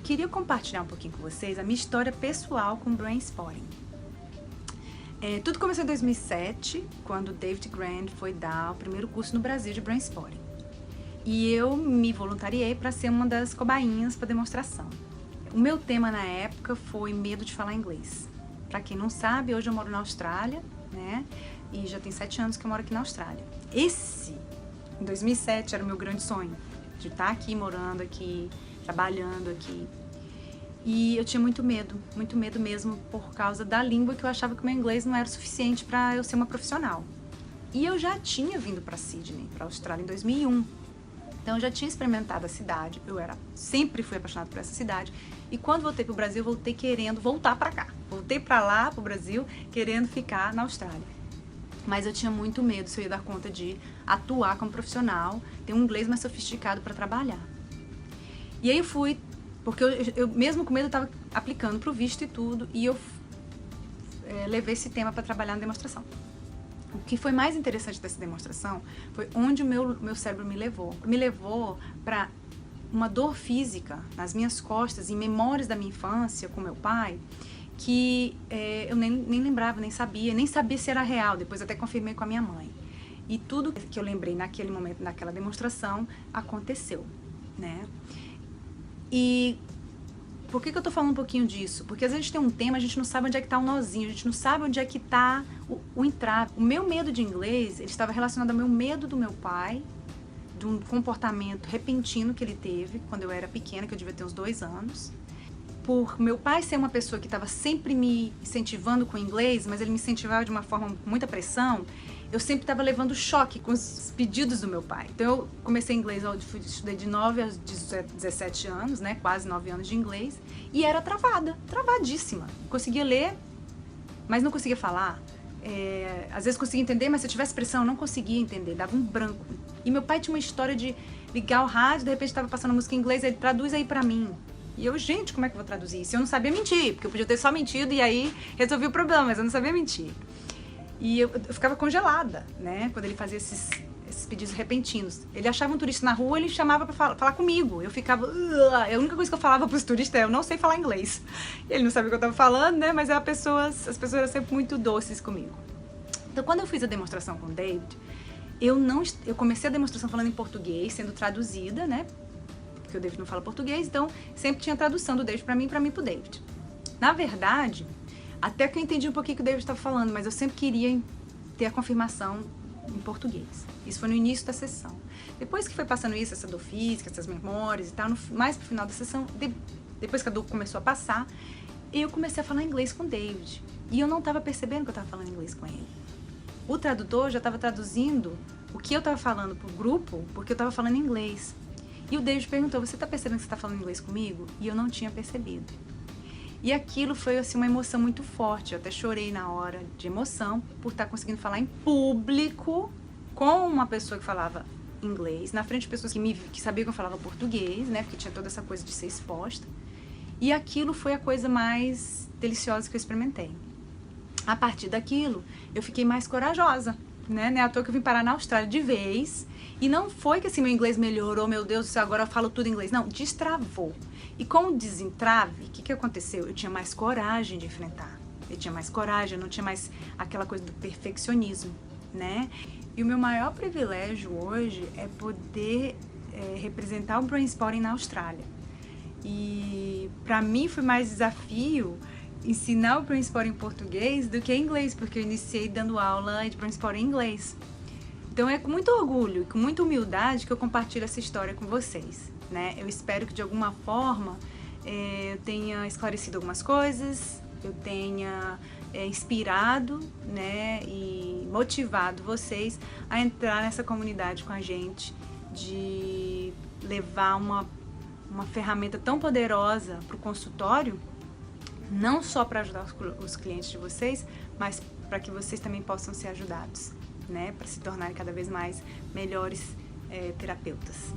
queria compartilhar um pouquinho com vocês a minha história pessoal com Brainspotting. Tudo começou em 2007, quando o David Grant foi dar o primeiro curso no Brasil de Brainspotting. E eu me voluntariei para ser uma das cobainhas para demonstração. O meu tema na época foi medo de falar inglês. Para quem não sabe, hoje eu moro na Austrália, né? E já tem 7 anos que eu moro aqui na Austrália. Em 2007, era o meu grande sonho, de estar aqui, morando aqui, trabalhando aqui. E eu tinha muito medo mesmo, por causa da língua, que eu achava que o meu inglês não era o suficiente para eu ser uma profissional. E eu já tinha vindo para Sydney, para a Austrália, em 2001. Então eu já tinha experimentado a cidade, sempre fui apaixonada por essa cidade. E quando voltei para o Brasil, voltei querendo voltar para cá. Voltei para lá, para o Brasil, querendo ficar na Austrália. Mas eu tinha muito medo se eu ia dar conta de atuar como profissional, ter um inglês mais sofisticado para trabalhar. E aí eu fui, porque eu mesmo com medo, eu estava aplicando para o visto e tudo, e eu levei esse tema para trabalhar na demonstração. O que foi mais interessante dessa demonstração foi onde o meu cérebro me levou. Me levou para uma dor física nas minhas costas, em memórias da minha infância com meu pai, que eu nem lembrava, nem sabia se era real. Depois até confirmei com a minha mãe. E tudo que eu lembrei naquele momento, naquela demonstração, aconteceu, né? E por que eu tô falando um pouquinho disso? Porque às vezes a gente tem um tema, a gente não sabe onde é que tá o nozinho, a gente não sabe onde é que tá o entrave. O meu medo de inglês, ele estava relacionado ao meu medo do meu pai, de um comportamento repentino que ele teve quando eu era pequena, que eu devia ter uns 2 anos. Por meu pai ser uma pessoa que estava sempre me incentivando com o inglês, mas ele me incentivava de uma forma com muita pressão, eu sempre estava levando choque com os pedidos do meu pai. Então eu comecei inglês, eu estudei de 9 aos 17 anos, né, quase 9 anos de inglês, e era travadíssima. Conseguia ler, mas não conseguia falar. Às vezes conseguia entender, mas se eu tivesse pressão eu não conseguia entender, dava um branco. E meu pai tinha uma história de ligar o rádio, de repente estava passando música em inglês, ele traduz aí pra mim. E eu, gente, como é que eu vou traduzir isso? Eu não sabia mentir, porque eu podia ter só mentido e aí resolvi o problema, mas eu não sabia mentir. E eu ficava congelada, né, quando ele fazia esses pedidos repentinos. Ele achava um turista na rua, ele chamava pra falar comigo. Eu ficava... A única coisa que eu falava pros turistas eu não sei falar inglês. Ele não sabia o que eu tava falando, né, mas as pessoas eram sempre muito doces comigo. Então, quando eu fiz a demonstração com o David, eu comecei a demonstração falando em português, sendo traduzida, né, porque o David não fala português, então sempre tinha tradução do David pra mim e pro David. Na verdade, até que eu entendi um pouquinho o que o David estava falando, mas eu sempre queria ter a confirmação em português. Isso foi no início da sessão. Depois que foi passando isso, essa dor física, essas memórias e tal, mais pro final da sessão, depois que a dor começou a passar, eu comecei a falar inglês com o David. E eu não estava percebendo que eu estava falando inglês com ele. O tradutor já estava traduzindo o que eu estava falando pro grupo, porque eu estava falando inglês. E o David perguntou, você está percebendo que você está falando inglês comigo? E eu não tinha percebido. E aquilo foi assim, uma emoção muito forte. Eu até chorei na hora de emoção por estar conseguindo falar em público com uma pessoa que falava inglês, na frente de pessoas que sabiam que eu falava português, né? Porque tinha toda essa coisa de ser exposta. E aquilo foi a coisa mais deliciosa que eu experimentei. A partir daquilo, eu fiquei mais corajosa, né? Não é à toa que eu vim parar na Austrália de vez. E não foi que assim meu inglês melhorou, meu Deus do céu, agora eu falo tudo em inglês. Não, destravou. E com o desentrave, o que aconteceu? Eu tinha mais coragem de enfrentar. Eu tinha mais coragem, eu não tinha mais aquela coisa do perfeccionismo, né? E o meu maior privilégio hoje é poder representar o Brainspotting na Austrália. E pra mim foi mais desafio ensinar o Brainspotting em português do que em inglês, porque eu iniciei dando aula de Brainspotting em inglês. Então é com muito orgulho e com muita humildade que eu compartilho essa história com vocês, né? Eu espero que de alguma forma eu tenha esclarecido algumas coisas, eu tenha inspirado, né, e motivado vocês a entrar nessa comunidade com a gente, de levar uma ferramenta tão poderosa para o consultório, não só para ajudar os clientes de vocês, mas para que vocês também possam ser ajudados, né, para se tornarem cada vez mais melhores terapeutas.